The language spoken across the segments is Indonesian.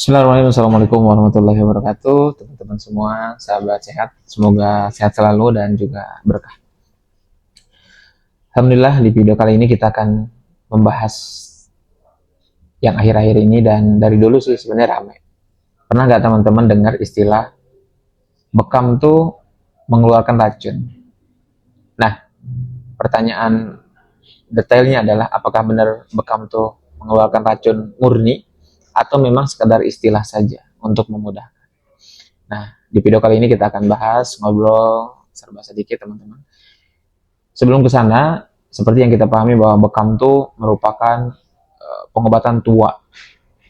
Bismillahirrahmanirrahim. Assalamualaikum warahmatullahi wabarakatuh. Teman-teman semua, sahabat sehat. Semoga sehat selalu dan juga berkah. Alhamdulillah di video kali ini kita akan membahas yang akhir-akhir ini dan dari dulu sih sebenarnya ramai. Pernah nggak teman-teman dengar istilah bekam tuh mengeluarkan racun? Nah, pertanyaan detailnya adalah apakah benar bekam tuh mengeluarkan racun murni atau memang sekadar istilah saja untuk memudahkan. Nah, di video kali ini kita akan bahas, ngobrol serba sedikit teman-teman. Sebelum ke sana, seperti yang kita pahami bahwa bekam itu merupakan pengobatan tua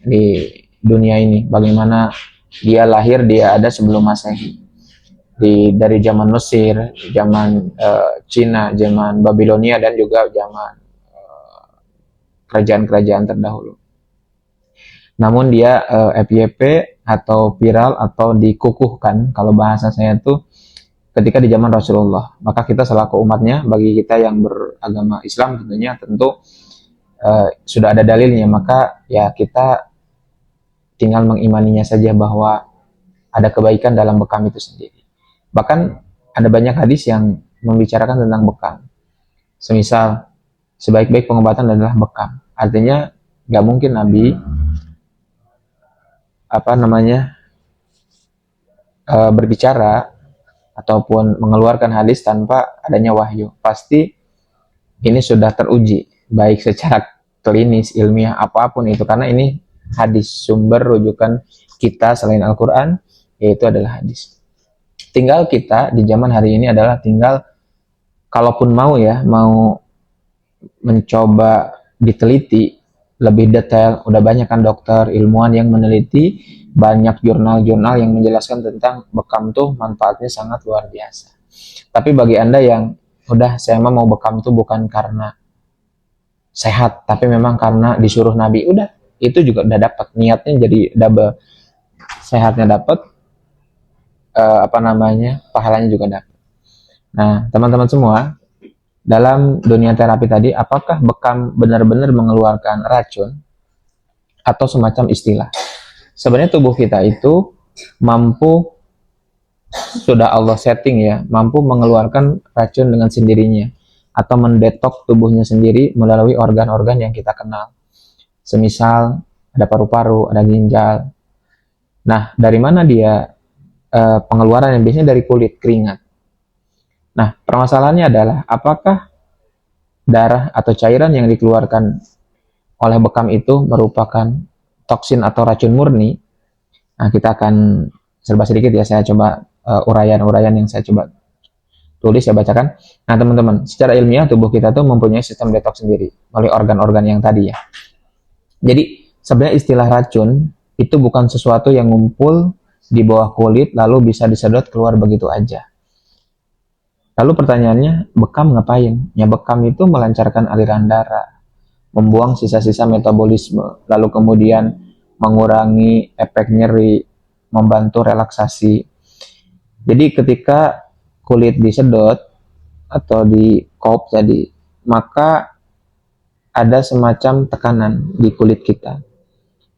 di dunia ini. Bagaimana dia lahir, dia ada sebelum Masehi. Dari zaman Mesir, zaman Cina, zaman Babilonia dan juga zaman kerajaan-kerajaan terdahulu. Namun dia FYP atau viral atau dikukuhkan, kalau bahasa saya tuh ketika di zaman Rasulullah. Maka kita selaku umatnya, bagi kita yang beragama Islam tentunya tentu sudah ada dalilnya, maka ya kita tinggal mengimaninya saja bahwa ada kebaikan dalam bekam itu sendiri. Bahkan ada banyak hadis yang membicarakan tentang bekam. Semisal sebaik-baik pengobatan adalah bekam. Artinya nggak mungkin Nabi berbicara ataupun mengeluarkan hadis tanpa adanya wahyu. Pasti ini sudah teruji, baik secara klinis, ilmiah, apapun itu. Karena ini hadis, sumber rujukan kita selain Al-Quran, yaitu adalah hadis. Tinggal kita di zaman hari ini adalah tinggal, kalaupun mau mencoba diteliti lebih detail, udah banyak kan dokter, ilmuwan yang meneliti, banyak jurnal-jurnal yang menjelaskan tentang bekam tuh manfaatnya sangat luar biasa. Tapi bagi Anda yang udah saya mau bekam tuh bukan karena sehat, tapi memang karena disuruh Nabi, udah itu juga udah dapat, niatnya jadi double, sehatnya dapat, pahalanya juga dapat. Nah, teman-teman semua, dalam dunia terapi tadi, apakah bekam benar-benar mengeluarkan racun atau semacam istilah? Sebenarnya tubuh kita itu mampu, sudah Allah setting ya, mampu mengeluarkan racun dengan sendirinya atau mendetok tubuhnya sendiri melalui organ-organ yang kita kenal. Semisal ada paru-paru, ada ginjal. Nah, dari mana dia pengeluaran? Yang biasanya dari kulit, keringat. Nah, permasalahannya adalah apakah darah atau cairan yang dikeluarkan oleh bekam itu merupakan toksin atau racun murni? Nah, kita akan serba sedikit ya, saya coba uraian-uraian yang saya coba tulis, saya bacakan. Nah, teman-teman, secara ilmiah tubuh kita tuh mempunyai sistem detoks sendiri melalui organ-organ yang tadi ya. Jadi, sebenarnya istilah racun itu bukan sesuatu yang ngumpul di bawah kulit lalu bisa disedot keluar begitu aja. Lalu pertanyaannya, bekam ngapain? Ya, bekam itu melancarkan aliran darah, membuang sisa-sisa metabolisme, lalu kemudian mengurangi efek nyeri, membantu relaksasi. Jadi ketika kulit disedot atau di kop tadi, maka ada semacam tekanan di kulit kita.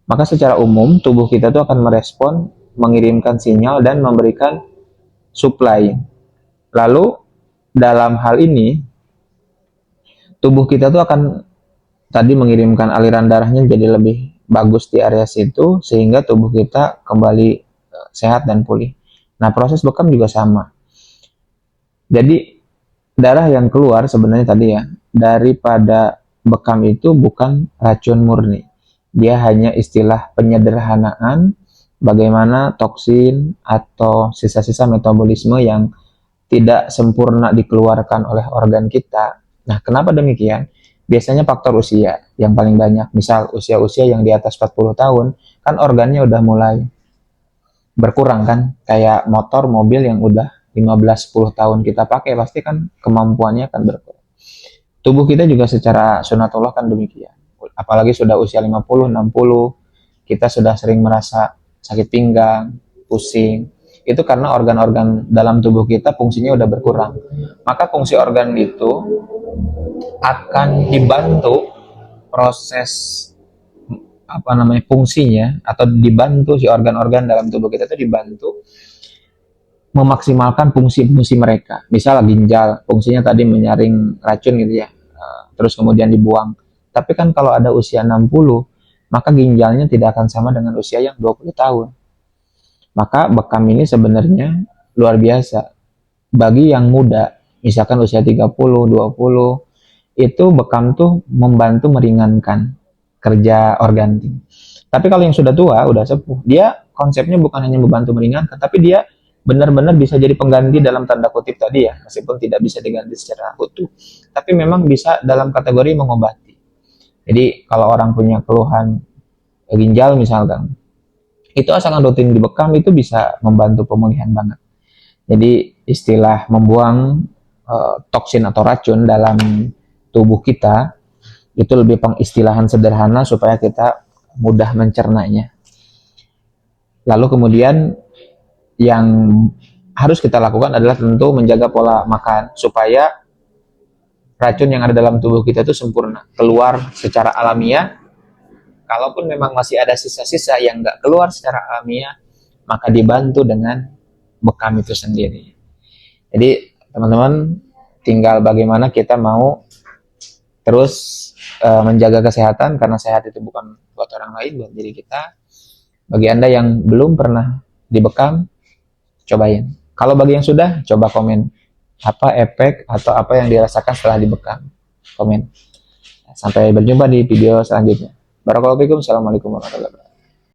Maka secara umum tubuh kita tuh akan merespon, mengirimkan sinyal dan memberikan supply. Lalu dalam hal ini tubuh kita tuh akan tadi mengirimkan aliran darahnya jadi lebih bagus di area situ sehingga tubuh kita kembali sehat dan pulih. Nah, proses bekam juga sama. Jadi darah yang keluar sebenarnya tadi ya, daripada bekam itu bukan racun murni. Dia hanya istilah penyederhanaan bagaimana toksin atau sisa-sisa metabolisme yang tidak sempurna dikeluarkan oleh organ kita. Nah, kenapa demikian? Biasanya faktor usia yang paling banyak. Misal usia-usia yang di atas 40 tahun, kan organnya udah mulai berkurang kan. Kayak motor, mobil yang udah 15-10 tahun kita pakai, pasti kan kemampuannya akan berkurang. Tubuh kita juga secara sunatullah kan demikian. Apalagi sudah usia 50, 60, kita sudah sering merasa sakit pinggang, pusing. Itu karena organ-organ dalam tubuh kita fungsinya udah berkurang. Maka fungsi organ itu akan dibantu proses apa namanya fungsinya atau dibantu si organ-organ dalam tubuh kita itu dibantu memaksimalkan fungsi-fungsi mereka. Misal ginjal, fungsinya tadi menyaring racun gitu ya, terus kemudian dibuang. Tapi kan kalau ada usia 60, maka ginjalnya tidak akan sama dengan usia yang 20 tahun. Maka bekam ini sebenarnya luar biasa. Bagi yang muda, misalkan usia 30, 20, itu bekam tuh membantu meringankan kerja organ. Tapi kalau yang sudah tua, udah sepuh, dia konsepnya bukan hanya membantu meringankan, tapi dia benar-benar bisa jadi pengganti dalam tanda kutip tadi ya, meskipun tidak bisa diganti secara utuh, tapi memang bisa dalam kategori mengobati. Jadi kalau orang punya keluhan ginjal misalkan, itu asalkan rutin dibekam itu bisa membantu pemulihan banget. Jadi istilah membuang toksin atau racun dalam tubuh kita itu lebih pengistilahan sederhana supaya kita mudah mencernanya. Lalu kemudian yang harus kita lakukan adalah tentu menjaga pola makan supaya racun yang ada dalam tubuh kita itu sempurna keluar secara alamiah. Kalaupun memang masih ada sisa-sisa yang nggak keluar secara alamiah, maka dibantu dengan bekam itu sendiri. Jadi teman-teman, tinggal bagaimana kita mau terus menjaga kesehatan, karena sehat itu bukan buat orang lain, buat diri kita. Bagi Anda yang belum pernah dibekam, cobain. Kalau bagi yang sudah, coba komen apa efek atau apa yang dirasakan setelah dibekam. Komen. Sampai berjumpa di video selanjutnya. Barakallahu fikum. Assalamualaikum warahmatullahi wabarakatuh.